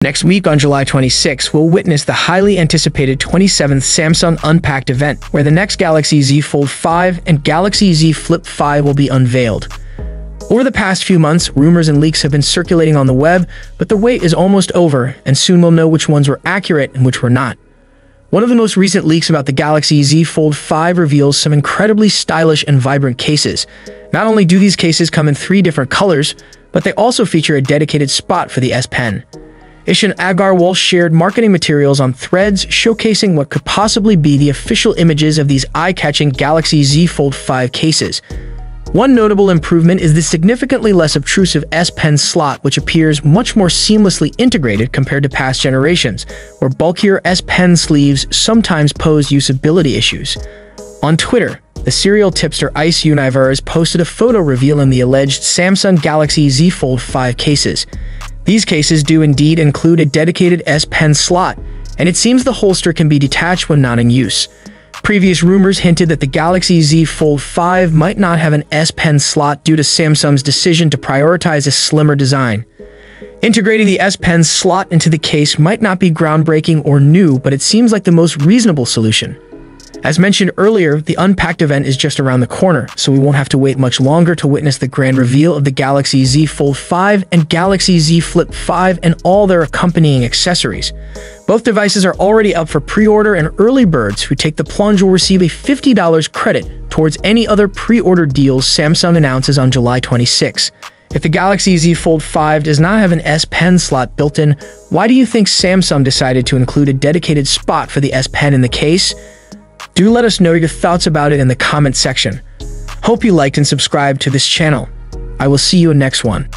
Next week on July 26, we'll witness the highly anticipated 27th Samsung Unpacked event, where the next Galaxy Z Fold 5 and Galaxy Z Flip 5 will be unveiled. Over the past few months, rumors and leaks have been circulating on the web, but the wait is almost over, and soon we'll know which ones were accurate and which were not. One of the most recent leaks about the Galaxy Z Fold 5 reveals some incredibly stylish and vibrant cases. Not only do these cases come in 3 different colors, but they also feature a dedicated spot for the S Pen. Ishan Agarwal shared marketing materials on Threads showcasing what could possibly be the official images of these eye-catching Galaxy Z Fold 5 cases. One notable improvement is the significantly less obtrusive S Pen slot, which appears much more seamlessly integrated compared to past generations, where bulkier S Pen sleeves sometimes pose usability issues. On Twitter, the serial tipster Ice Universe posted a photo revealing the alleged Samsung Galaxy Z Fold 5 cases. These cases do indeed include a dedicated S Pen slot, and it seems the holster can be detached when not in use. Previous rumors hinted that the Galaxy Z Fold 5 might not have an S Pen slot due to Samsung's decision to prioritize a slimmer design. Integrating the S Pen slot into the case might not be groundbreaking or new, but it seems like the most reasonable solution. As mentioned earlier, the Unpacked event is just around the corner, so we won't have to wait much longer to witness the grand reveal of the Galaxy Z Fold 5 and Galaxy Z Flip 5 and all their accompanying accessories. Both devices are already up for pre-order, and early birds who take the plunge will receive a $50 credit towards any other pre-order deals Samsung announces on July 26. If the Galaxy Z Fold 5 does not have an S Pen slot built in, why do you think Samsung decided to include a dedicated spot for the S Pen in the case? Do let us know your thoughts about it in the comment section. Hope you liked and subscribed to this channel. I will see you in next one.